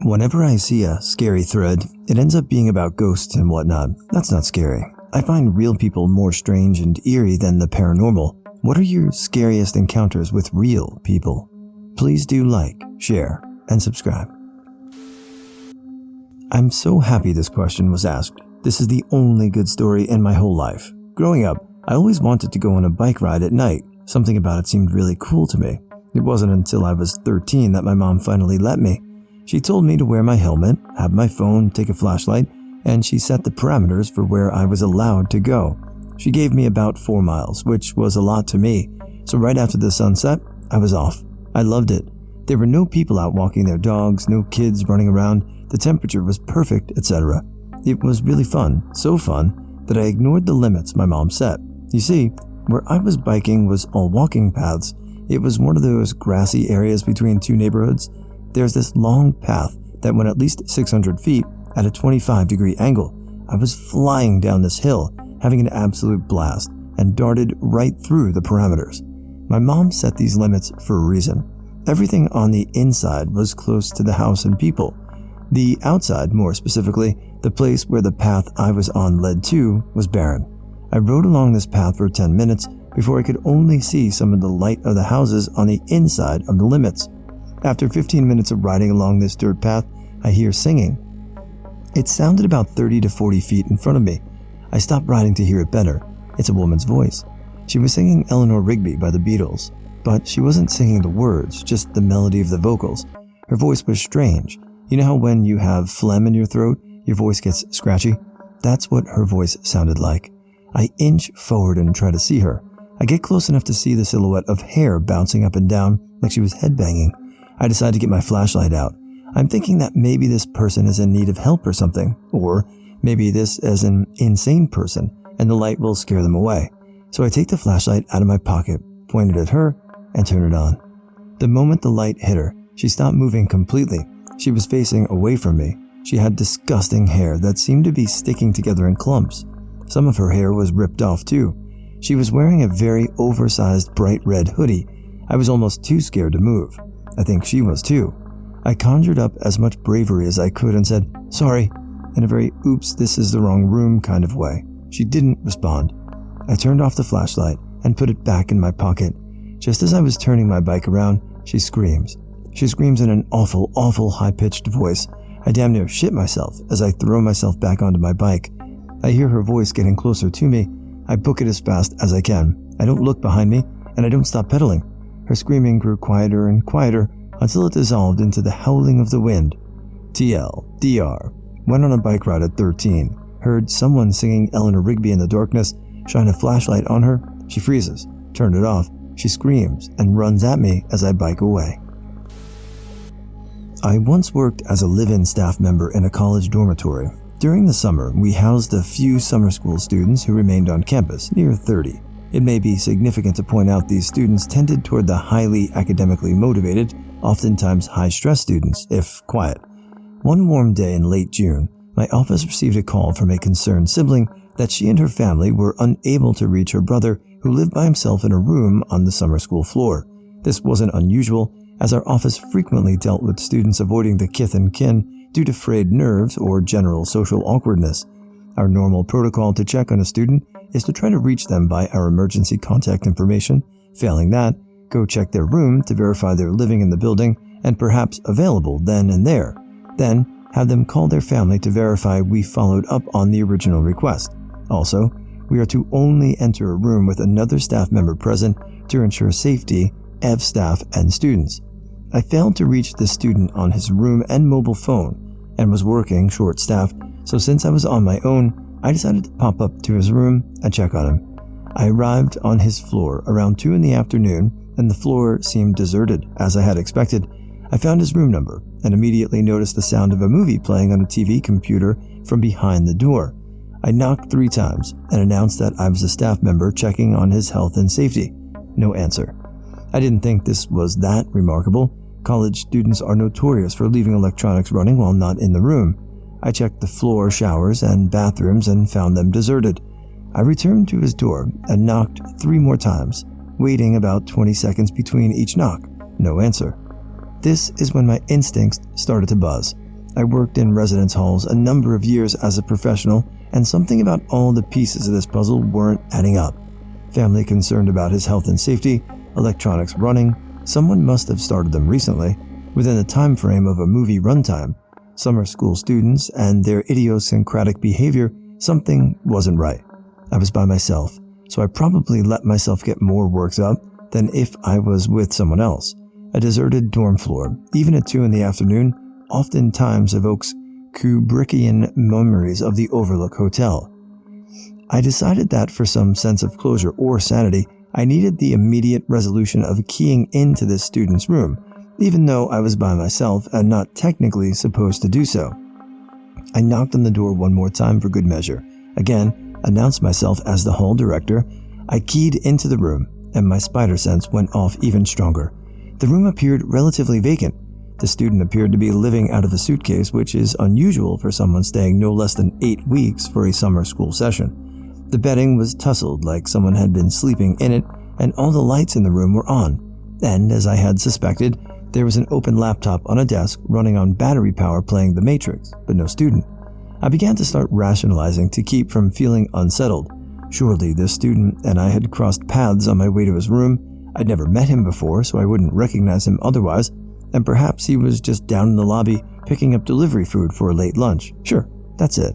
Whenever I see a scary thread, it ends up being about ghosts and whatnot. That's not scary. I find real people more strange and eerie than the paranormal. What are your scariest encounters with real people? Please do like, share, and subscribe. I'm so happy this question was asked. This is the only good story in my whole life. Growing up, I always wanted to go on a bike ride at night. Something about it seemed really cool to me. It wasn't until I was 13 that my mom finally let me. She told me to wear my helmet, have my phone, take a flashlight, and she set the parameters for where I was allowed to go. She gave me about 4 miles, which was a lot to me. So right after the sunset, I was off. I loved it. There were no people out walking their dogs, no kids running around, the temperature was perfect, etc. It was really fun, so fun that I ignored the limits my mom set. You see, where I was biking was all walking paths. It was one of those grassy areas between two neighborhoods. There's this long path that went at least 600 feet at a 25-degree angle. I was flying down this hill, having an absolute blast, and darted right through the parameters. My mom set these limits for a reason. Everything on the inside was close to the house and people. The outside, more specifically, the place where the path I was on led to, was barren. I rode along this path for 10 minutes before I could only see some of the light of the houses on the inside of the limits. After 15 minutes of riding along this dirt path, I hear singing. It sounded about 30 to 40 feet in front of me. I stopped riding to hear it better. It's a woman's voice. She was singing Eleanor Rigby by the Beatles, but she wasn't singing the words, just the melody of the vocals. Her voice was strange. You know how when you have phlegm in your throat, your voice gets scratchy? That's what her voice sounded like. I inch forward and try to see her. I get close enough to see the silhouette of hair bouncing up and down like she was headbanging. I decide to get my flashlight out. I'm thinking that maybe this person is in need of help or something, or maybe this is an insane person and the light will scare them away. So I take the flashlight out of my pocket, point it at her, and turn it on. The moment the light hit her, she stopped moving completely. She was facing away from me. She had disgusting hair that seemed to be sticking together in clumps. Some of her hair was ripped off too. She was wearing a very oversized bright red hoodie. I was almost too scared to move. I think she was too. I conjured up as much bravery as I could and said, "Sorry," in a very oops, this is the wrong room kind of way. She didn't respond. I turned off the flashlight and put it back in my pocket. Just as I was turning my bike around, she screams. She screams in an awful, awful high-pitched voice. I damn near shit myself as I throw myself back onto my bike. I hear her voice getting closer to me. I book it as fast as I can. I don't look behind me, and I don't stop pedaling. Her screaming grew quieter and quieter until it dissolved into the howling of the wind. TLDR. Went on a bike ride at 13. Heard someone singing Eleanor Rigby in the darkness. Shine a flashlight on her. She freezes. Turn it off. She screams and runs at me as I bike away. I once worked as a live-in staff member in a college dormitory. During the summer, we housed a few summer school students who remained on campus, near 30. It may be significant to point out these students tended toward the highly academically motivated, oftentimes high-stress students, if quiet. One warm day in late June, my office received a call from a concerned sibling that she and her family were unable to reach her brother, who lived by himself in a room on the summer school floor. This wasn't unusual, as our office frequently dealt with students avoiding the kith and kin due to frayed nerves or general social awkwardness. Our normal protocol to check on a student is to try to reach them by our emergency contact information. Failing that, go check their room to verify they're living in the building and perhaps available then and there. Then, have them call their family to verify we followed up on the original request. Also, we are to only enter a room with another staff member present to ensure safety of staff and students. I failed to reach the student on his room and mobile phone and was working short-staffed, so since I was on my own, I decided to pop up to his room and check on him. I arrived on his floor around 2 in the afternoon and the floor seemed deserted, as I had expected. I found his room number and immediately noticed the sound of a movie playing on a TV computer from behind the door. I knocked 3 times and announced that I was a staff member checking on his health and safety. No answer. I didn't think this was that remarkable. College students are notorious for leaving electronics running while not in the room. I checked the floor, showers, and bathrooms and found them deserted. I returned to his door and knocked 3 more times, waiting about 20 seconds between each knock. No answer. This is when my instincts started to buzz. I worked in residence halls a number of years as a professional, and something about all the pieces of this puzzle weren't adding up. Family concerned about his health and safety, electronics running, someone must have started them recently, within the time frame of a movie runtime, summer school students and their idiosyncratic behavior, something wasn't right. I was by myself, so I probably let myself get more worked up than if I was with someone else. A deserted dorm floor, even at 2 in the afternoon, oftentimes evokes Kubrickian memories of the Overlook Hotel. I decided that for some sense of closure or sanity, I needed the immediate resolution of keying into this student's room, even though I was by myself and not technically supposed to do so. I knocked on the door one more time for good measure. Again, announced myself as the hall director. I keyed into the room, and my spider sense went off even stronger. The room appeared relatively vacant. The student appeared to be living out of a suitcase, which is unusual for someone staying no less than 8 weeks for a summer school session. The bedding was tussled like someone had been sleeping in it, and all the lights in the room were on. And, as I had suspected, there was an open laptop on a desk running on battery power playing The Matrix, but no student. I began to start rationalizing to keep from feeling unsettled. Surely this student and I had crossed paths on my way to his room. I'd never met him before, so I wouldn't recognize him otherwise, and perhaps he was just down in the lobby picking up delivery food for a late lunch. Sure, that's it.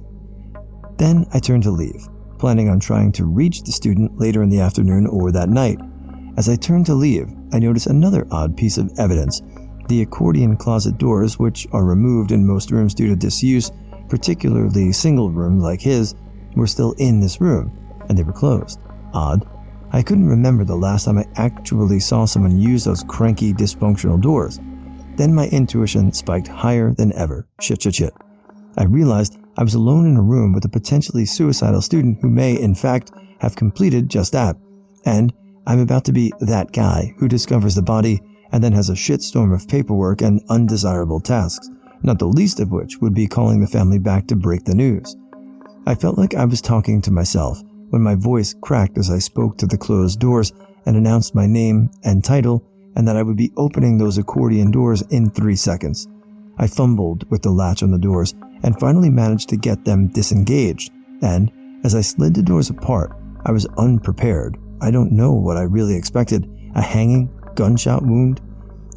Then I turned to leave, planning on trying to reach the student later in the afternoon or that night. As I turned to leave, I noticed another odd piece of evidence. The accordion closet doors, which are removed in most rooms due to disuse, particularly single room like his, were still in this room, and they were closed. Odd. I couldn't remember the last time I actually saw someone use those cranky, dysfunctional doors. Then my intuition spiked higher than ever. Shit. I realized I was alone in a room with a potentially suicidal student who may, in fact, have completed just that. And I'm about to be that guy who discovers the body and then has a shitstorm of paperwork and undesirable tasks, not the least of which would be calling the family back to break the news. I felt like I was talking to myself when my voice cracked as I spoke to the closed doors and announced my name and title, and that I would be opening those accordion doors in 3 seconds. I fumbled with the latch on the doors and finally managed to get them disengaged, and as I slid the doors apart, I was unprepared. I don't know what I really expected. A hanging, gunshot wound?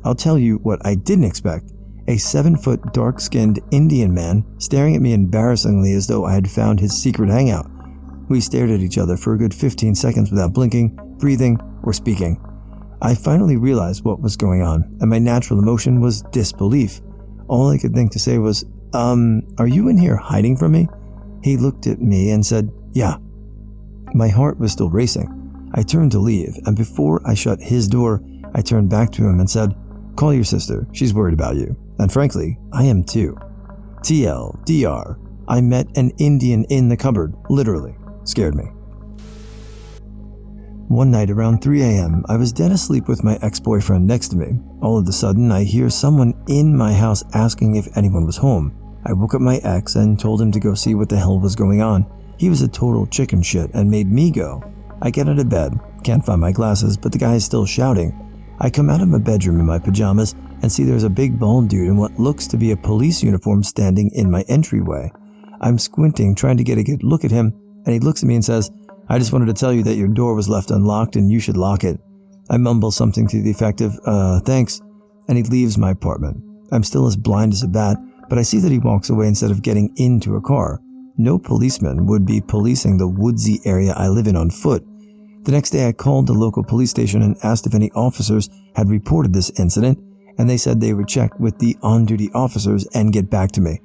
I'll tell you what I didn't expect. A 7-foot dark-skinned Indian man staring at me embarrassingly as though I had found his secret hangout. We stared at each other for a good 15 seconds without blinking, breathing, or speaking. I finally realized what was going on, and my natural emotion was disbelief. All I could think to say was, are you in here hiding from me? He looked at me and said, yeah. My heart was still racing. I turned to leave, and before I shut his door, I turned back to him and said, call your sister, she's worried about you. And frankly, I am too. TLDR, I met an Indian in the cupboard, literally. Scared me. One night around 3 a.m., I was dead asleep with my ex-boyfriend next to me. All of a sudden, I hear someone in my house asking if anyone was home. I woke up my ex and told him to go see what the hell was going on. He was a total chicken shit and made me go. I get out of bed, can't find my glasses, but the guy is still shouting. I come out of my bedroom in my pajamas and see there's a big bald dude in what looks to be a police uniform standing in my entryway. I'm squinting, trying to get a good look at him, and he looks at me and says, I just wanted to tell you that your door was left unlocked and you should lock it. I mumble something to the effect of, thanks, and he leaves my apartment. I'm still as blind as a bat, but I see that he walks away instead of getting into a car. No policeman would be policing the woodsy area I live in on foot. The next day I called the local police station and asked if any officers had reported this incident, and they said they would check with the on-duty officers and get back to me.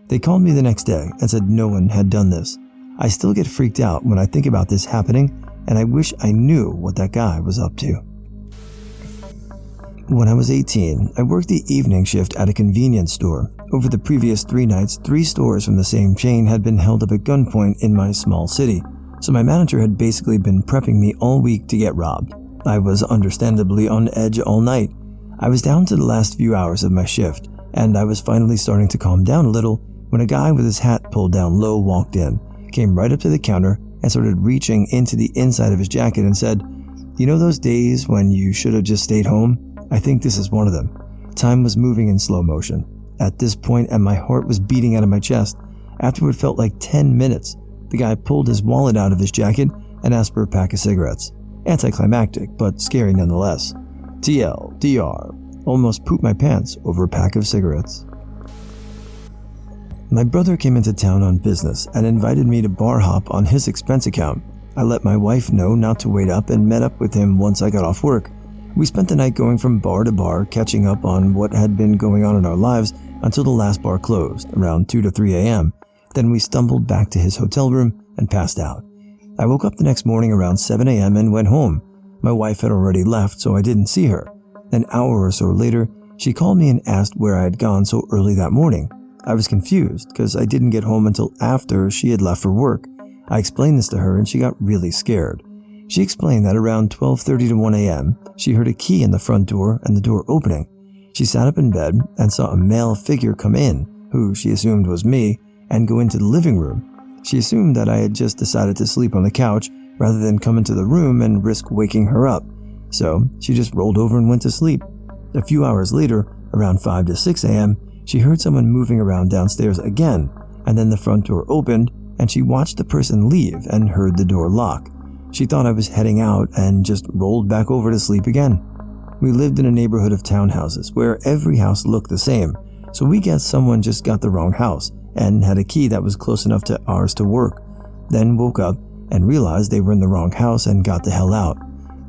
They called me the next day and said no one had done this. I still get freaked out when I think about this happening, and I wish I knew what that guy was up to. When I was 18, I worked the evening shift at a convenience store. Over the previous 3 nights, 3 stores from the same chain had been held up at gunpoint in my small city, so my manager had basically been prepping me all week to get robbed. I was understandably on edge all night. I was down to the last few hours of my shift, and I was finally starting to calm down a little when a guy with his hat pulled down low walked in, came right up to the counter, and started reaching into the inside of his jacket and said, you know those days when you should have just stayed home? I think this is one of them. Time was moving in slow motion. At this point, and my heart was beating out of my chest. After what felt like 10 minutes, the guy pulled his wallet out of his jacket and asked for a pack of cigarettes. Anticlimactic, but scary nonetheless. TLDR. Almost pooped my pants over a pack of cigarettes. My brother came into town on business and invited me to bar hop on his expense account. I let my wife know not to wait up and met up with him once I got off work. We spent the night going from bar to bar, catching up on what had been going on in our lives until the last bar closed, around 2 to 3 a.m. Then we stumbled back to his hotel room and passed out. I woke up the next morning around 7 a.m. and went home. My wife had already left, so I didn't see her. An hour or so later, she called me and asked where I had gone so early that morning. I was confused because I didn't get home until after she had left for work. I explained this to her and she got really scared. She explained that around 12:30 to 1 a.m., she heard a key in the front door and the door opening. She sat up in bed and saw a male figure come in, who she assumed was me, and go into the living room. She assumed that I had just decided to sleep on the couch rather than come into the room and risk waking her up. So she just rolled over and went to sleep. A few hours later, around 5 to 6 a.m., she heard someone moving around downstairs again, and then the front door opened and she watched the person leave and heard the door lock. She thought I was heading out and just rolled back over to sleep again. We lived in a neighborhood of townhouses where every house looked the same, so we guessed someone just got the wrong house and had a key that was close enough to ours to work. Then woke up and realized they were in the wrong house and got the hell out.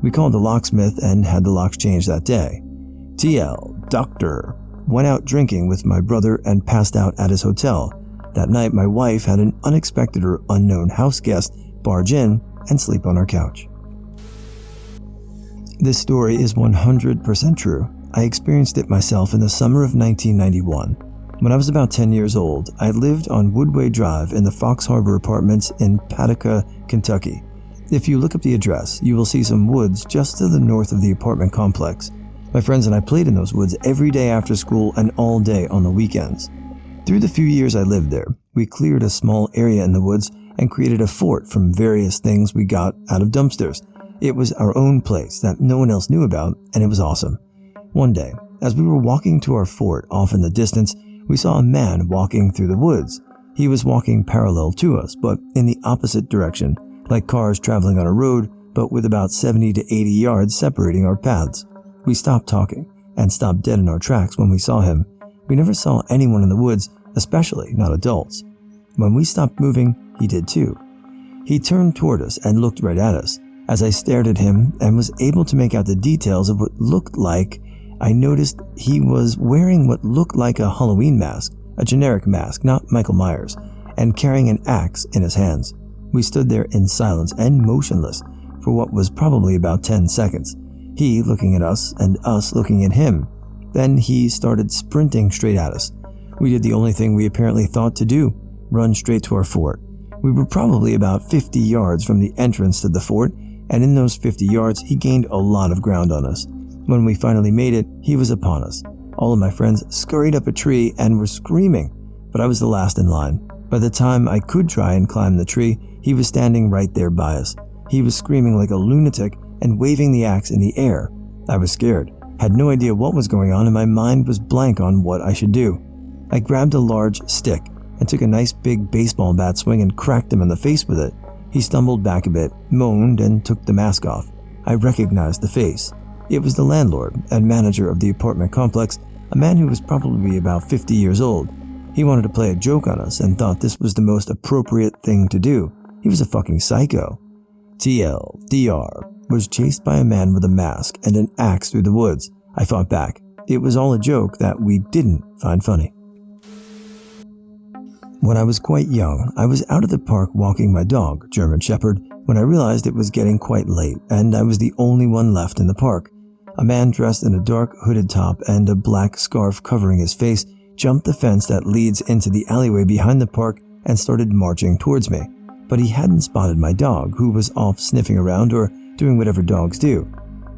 We called the locksmith and had the locks changed that day. TL, Doctor, went out drinking with my brother and passed out at his hotel. That night, my wife had an unexpected or unknown house guest barge in and sleep on our couch. This story is 100% true. I experienced it myself in the summer of 1991. When I was about 10 years old, I lived on Woodway Drive in the Fox Harbor Apartments in Paducah, Kentucky. If you look up the address, you will see some woods just to the north of the apartment complex. My friends and I played in those woods every day after school and all day on the weekends. Through the few years I lived there, we cleared a small area in the woods and created a fort from various things we got out of dumpsters. It was our own place that no one else knew about, and it was awesome. One day, as we were walking to our fort off in the distance, we saw a man walking through the woods. He was walking parallel to us, but in the opposite direction, like cars traveling on a road, but with about 70 to 80 yards separating our paths. We stopped talking and stopped dead in our tracks when we saw him. We never saw anyone in the woods, especially not adults. When we stopped moving, he did too. He turned toward us and looked right at us. As I stared at him and was able to make out the details of what looked like, I noticed he was wearing what looked like a Halloween mask, a generic mask, not Michael Myers, and carrying an axe in his hands. We stood there in silence and motionless for what was probably about 10 seconds, he looking at us and us looking at him. Then he started sprinting straight at us. We did the only thing we apparently thought to do, run straight to our fort. We were probably about 50 yards from the entrance to the fort, and in those 50 yards, he gained a lot of ground on us. When we finally made it, he was upon us. All of my friends scurried up a tree and were screaming, but I was the last in line. By the time I could try and climb the tree, he was standing right there by us. He was screaming like a lunatic and waving the axe in the air. I was scared, had no idea what was going on, and my mind was blank on what I should do. I grabbed a large stick and took a nice big baseball bat swing and cracked him in the face with it. He stumbled back a bit, moaned, and took the mask off. I recognized the face. It was the landlord and manager of the apartment complex, a man who was probably about 50 years old. He wanted to play a joke on us and thought this was the most appropriate thing to do. He was a fucking psycho. TLDR was chased by a man with a mask and an axe through the woods. I fought back. It was all a joke that we didn't find funny. When I was quite young, I was out at the park walking my dog, German Shepherd, when I realized it was getting quite late and I was the only one left in the park. A man dressed in a dark hooded top and a black scarf covering his face jumped the fence that leads into the alleyway behind the park and started marching towards me. But he hadn't spotted my dog, who was off sniffing around or doing whatever dogs do.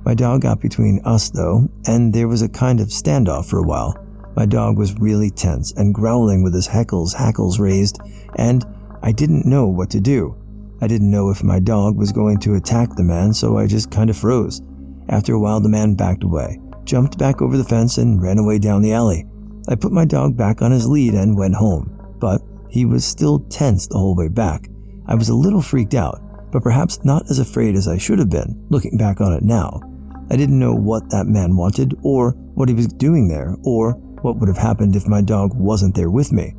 My dog got between us though, and there was a kind of standoff for a while. My dog was really tense and growling with his hackles raised, and I didn't know what to do. I didn't know if my dog was going to attack the man, so I just kind of froze. After a while, the man backed away, jumped back over the fence and ran away down the alley. I put my dog back on his lead and went home, but he was still tense the whole way back. I was a little freaked out, but perhaps not as afraid as I should have been, looking back on it now. I didn't know what that man wanted, or what he was doing there, or what would have happened if my dog wasn't there with me.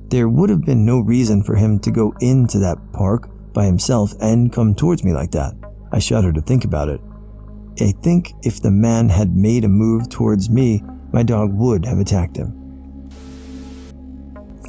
There would have been no reason for him to go into that park by himself and come towards me like that. I shudder to think about it. I think if the man had made a move towards me, my dog would have attacked him.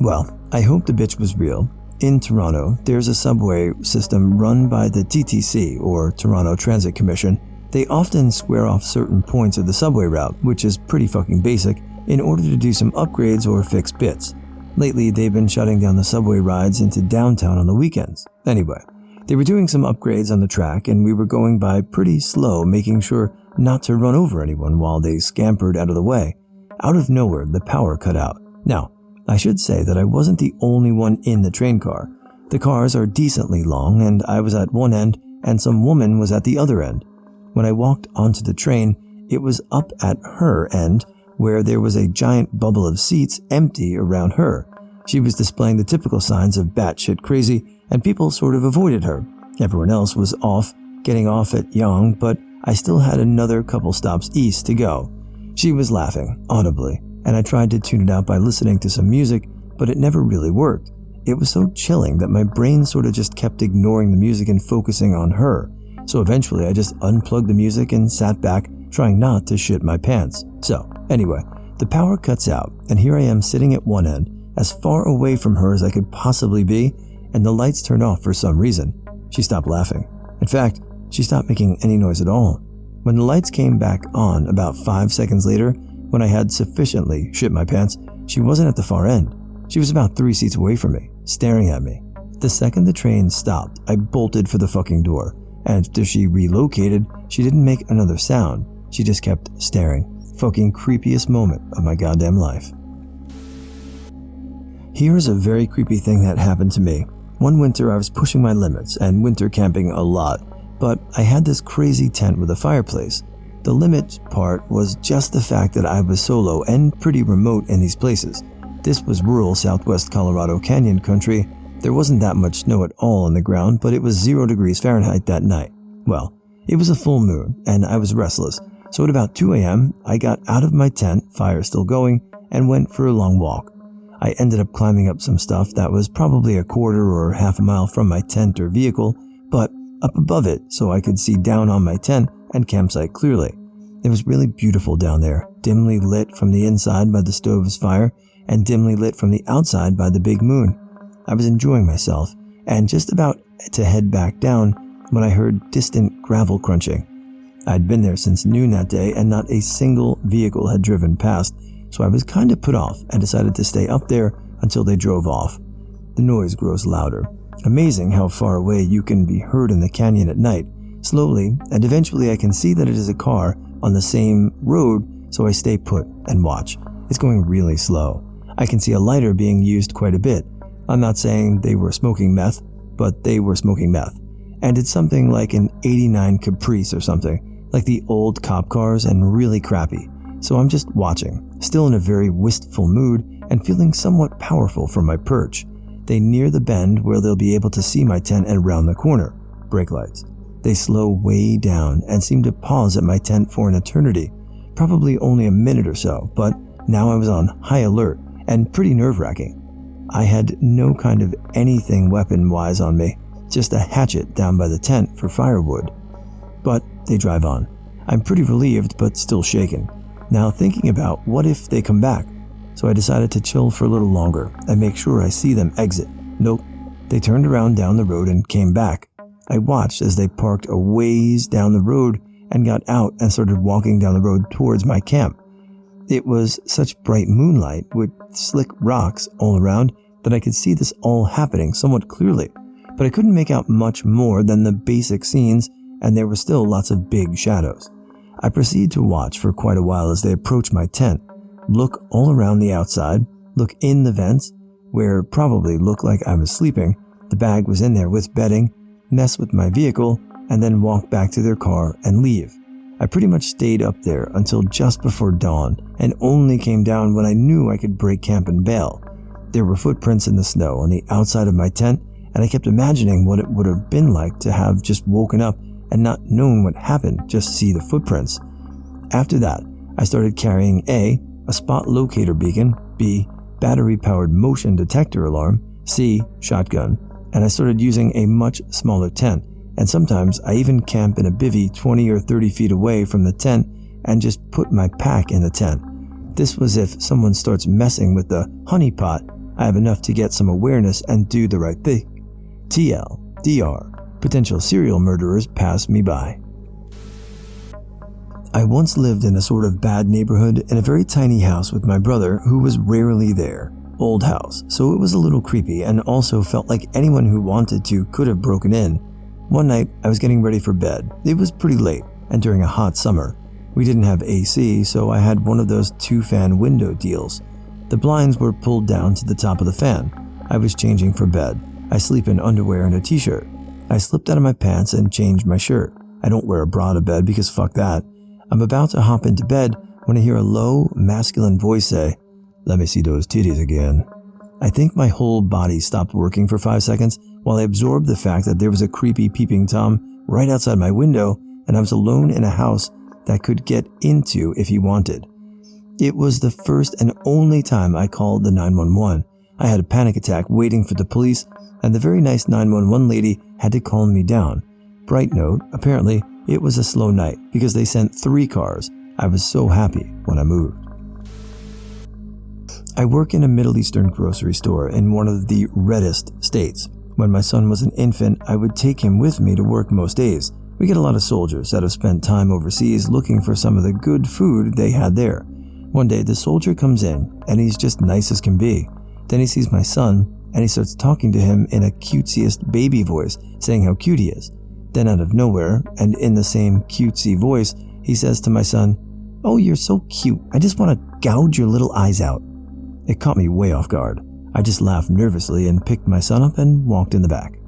Well, I hope the bitch was real. In Toronto, there's a subway system run by the TTC, or Toronto Transit Commission. They often square off certain points of the subway route, which is pretty fucking basic, in order to do some upgrades or fix bits. Lately, they've been shutting down the subway rides into downtown on the weekends. Anyway, they were doing some upgrades on the track and we were going by pretty slow, making sure not to run over anyone while they scampered out of the way. Out of nowhere, the power cut out. Now, I should say that I wasn't the only one in the train car. The cars are decently long and I was at one end and some woman was at the other end. When I walked onto the train, it was up at her end, where there was a giant bubble of seats empty around her. She was displaying the typical signs of batshit crazy, and people sort of avoided her. Everyone else was getting off at Yonge, but I still had another couple stops east to go. She was laughing, audibly, and I tried to tune it out by listening to some music, but it never really worked. It was so chilling that my brain sort of just kept ignoring the music and focusing on her. So eventually I just unplugged the music and sat back, trying not to shit my pants. So, anyway, the power cuts out, and here I am sitting at one end, as far away from her as I could possibly be, and the lights turned off for some reason. She stopped laughing. In fact, she stopped making any noise at all. When the lights came back on about 5 seconds later, when I had sufficiently shit my pants, she wasn't at the far end. She was about 3 seats away from me, staring at me. The second the train stopped, I bolted for the fucking door, and after she relocated, she didn't make another sound. She just kept staring. Fucking creepiest moment of my goddamn life. Here's a very creepy thing that happened to me. One winter I was pushing my limits and winter camping a lot, but I had this crazy tent with a fireplace. The limit part was just the fact that I was solo and pretty remote in these places. This was rural southwest Colorado canyon country. There wasn't that much snow at all on the ground, but it was 0 degrees Fahrenheit that night. Well, it was a full moon and I was restless. So at about 2 a.m., I got out of my tent, fire still going, and went for a long walk. I ended up climbing up some stuff that was probably a quarter or half a mile from my tent or vehicle, but up above it so I could see down on my tent and campsite clearly. It was really beautiful down there, dimly lit from the inside by the stove's fire and dimly lit from the outside by the big moon. I was enjoying myself and just about to head back down when I heard distant gravel crunching. I'd been there since noon that day and not a single vehicle had driven past, so I was kind of put off and decided to stay up there until they drove off. The noise grows louder. Amazing how far away you can be heard in the canyon at night. Slowly, and eventually I can see that it is a car on the same road, so I stay put and watch. It's going really slow. I can see a lighter being used quite a bit. I'm not saying they were smoking meth, but they were smoking meth. And it's something like an 89 Caprice or something, like the old cop cars and really crappy. So I'm just watching, still in a very wistful mood and feeling somewhat powerful from my perch. They near the bend where they'll be able to see my tent and round the corner. Brake lights. They slow way down and seem to pause at my tent for an eternity, probably only a minute or so, but now I was on high alert and pretty nerve-wracking. I had no kind of anything weapon-wise on me, just a hatchet down by the tent for firewood. But they drive on. I'm pretty relieved but still shaken. Now thinking about what if they come back, so I decided to chill for a little longer and make sure I see them exit. Nope, they turned around down the road and came back. I watched as they parked a ways down the road and got out and started walking down the road towards my camp. It was such bright moonlight with slick rocks all around that I could see this all happening somewhat clearly, but I couldn't make out much more than the basic scenes, and there were still lots of big shadows. I proceeded to watch for quite a while as they approached my tent, look all around the outside, look in the vents, where probably looked like I was sleeping. The bag was in there with bedding, mess with my vehicle, and then walk back to their car and leave. I pretty much stayed up there until just before dawn and only came down when I knew I could break camp and bail. There were footprints in the snow on the outside of my tent, and I kept imagining what it would have been like to have just woken up and not known what happened, just see the footprints. After that, I started carrying A spot locator beacon, B, battery-powered motion detector alarm, C, shotgun, and I started using a much smaller tent, and sometimes I even camp in a bivvy 20 or 30 feet away from the tent and just put my pack in the tent. This was if someone starts messing with the honey pot, I have enough to get some awareness and do the right thing. TL, DR, potential serial murderers pass me by. I once lived in a sort of bad neighborhood in a very tiny house with my brother who was rarely there. Old house, so it was a little creepy and also felt like anyone who wanted to could have broken in. One night, I was getting ready for bed. It was pretty late and during a hot summer. We didn't have AC, so I had one of those 2-fan window deals. The blinds were pulled down to the top of the fan. I was changing for bed. I sleep in underwear and a t-shirt. I slipped out of my pants and changed my shirt. I don't wear a bra to bed because fuck that. I'm about to hop into bed when I hear a low, masculine voice say, "Let me see those titties again." I think my whole body stopped working for 5 seconds while I absorbed the fact that there was a creepy peeping Tom right outside my window and I was alone in a house that could get into if he wanted. It was the first and only time I called the 911. I had a panic attack waiting for the police, and the very nice 911 lady had to calm me down. Bright note, apparently it was a slow night because they sent 3 cars. I was so happy when I moved. I work in a Middle Eastern grocery store in one of the reddest states. When my son was an infant, I would take him with me to work most days. We get a lot of soldiers that have spent time overseas looking for some of the good food they had there. One day the soldier comes in and he's just nice as can be. Then he sees my son and he starts talking to him in a cutesiest baby voice, saying how cute he is. Then out of nowhere, and in the same cutesy voice, he says to my son, "Oh, you're so cute. I just want to gouge your little eyes out." It caught me way off guard. I just laughed nervously and picked my son up and walked in the back.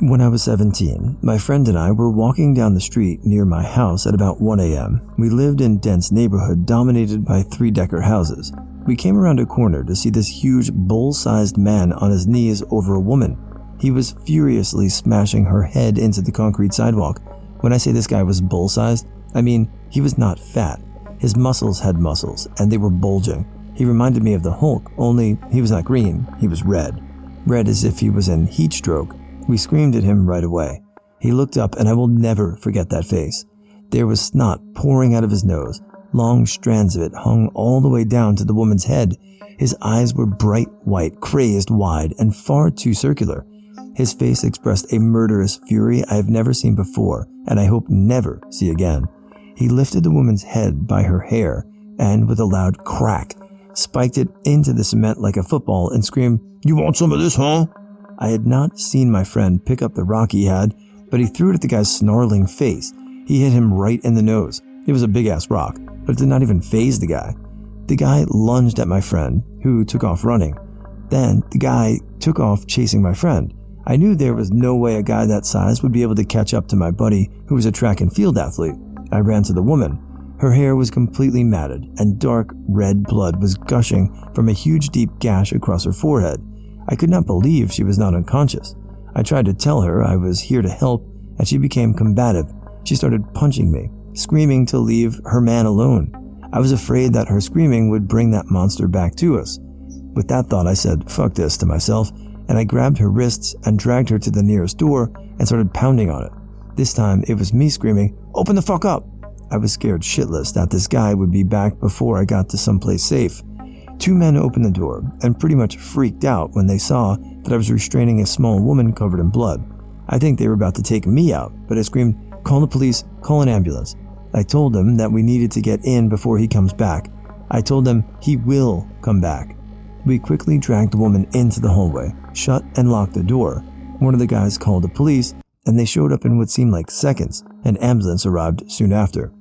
When I was 17, my friend and I were walking down the street near my house at about 1 a.m. We lived in a dense neighborhood dominated by 3-decker houses. We came around a corner to see this huge bull-sized man on his knees over a woman. He was furiously smashing her head into the concrete sidewalk. When I say this guy was bull-sized, I mean he was not fat. His muscles had muscles, and they were bulging. He reminded me of the Hulk, only he was not green, he was red. Red as if he was in heat stroke. We screamed at him right away. He looked up, and I will never forget that face. There was snot pouring out of his nose. Long strands of it hung all the way down to the woman's head. His eyes were bright white, crazed wide, and far too circular. His face expressed a murderous fury I have never seen before, and I hope never see again. He lifted the woman's head by her hair, and with a loud crack, spiked it into the cement like a football and screamed, "You want some of this, huh?" I had not seen my friend pick up the rock he had, but he threw it at the guy's snarling face. He hit him right in the nose. It was a big-ass rock, but it did not even faze the guy. The guy lunged at my friend, who took off running. Then the guy took off chasing my friend. I knew there was no way a guy that size would be able to catch up to my buddy, who was a track and field athlete. I ran to the woman. Her hair was completely matted, and dark red blood was gushing from a huge deep gash across her forehead. I could not believe she was not unconscious. I tried to tell her I was here to help, and she became combative. She started punching me, screaming to leave her man alone. I was afraid that her screaming would bring that monster back to us. With that thought, I said, "Fuck this," to myself, and I grabbed her wrists and dragged her to the nearest door and started pounding on it. This time, it was me screaming, "Open the fuck up!" I was scared shitless that this guy would be back before I got to someplace safe. 2 men opened the door and pretty much freaked out when they saw that I was restraining a small woman covered in blood. I think they were about to take me out, but I screamed, "Call the police, call an ambulance." I told them that we needed to get in before he comes back. I told them he will come back. We quickly dragged the woman into the hallway, shut and locked the door. One of the guys called the police, and they showed up in what seemed like seconds. An ambulance arrived soon after.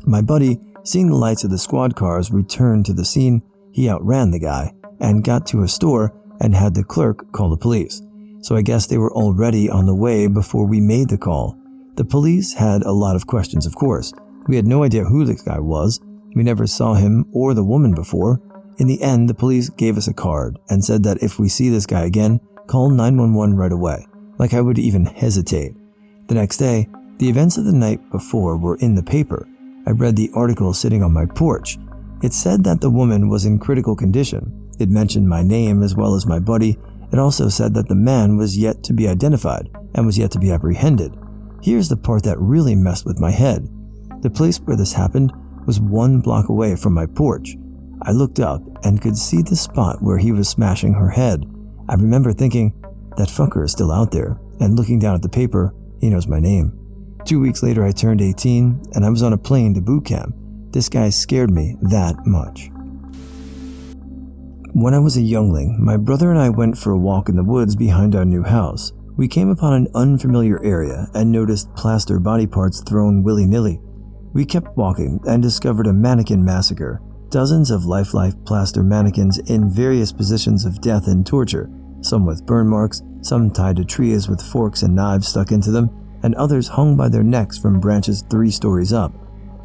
My buddy, seeing the lights of the squad cars return to the scene, he outran the guy and got to a store and had the clerk call the police. So I guess they were already on the way before we made the call. The police had a lot of questions, of course. We had no idea who this guy was. We never saw him or the woman before. In the end, the police gave us a card and said that if we see this guy again, call 911 right away. Like I would even hesitate. The next day, the events of the night before were in the paper. I read the article sitting on my porch. It said that the woman was in critical condition. It mentioned my name as well as my buddy. It also said that the man was yet to be identified and was yet to be apprehended. Here's the part that really messed with my head. The place where this happened was 1 block away from my porch. I looked up and could see the spot where he was smashing her head. I remember thinking, that fucker is still out there, and looking down at the paper, he knows my name. 2 weeks later I turned 18 and I was on a plane to boot camp. This guy scared me that much. When I was a youngling, my brother and I went for a walk in the woods behind our new house. We came upon an unfamiliar area and noticed plaster body parts thrown willy-nilly. We kept walking and discovered a mannequin massacre. Dozens of lifelike plaster mannequins in various positions of death and torture, some with burn marks, some tied to trees with forks and knives stuck into them, and others hung by their necks from branches 3 stories up.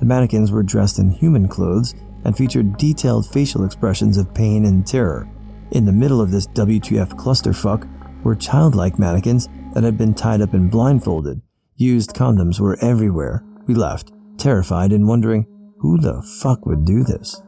The mannequins were dressed in human clothes and featured detailed facial expressions of pain and terror. In the middle of this WTF clusterfuck were childlike mannequins that had been tied up and blindfolded. Used condoms were everywhere. We left, terrified and wondering, who the fuck would do this?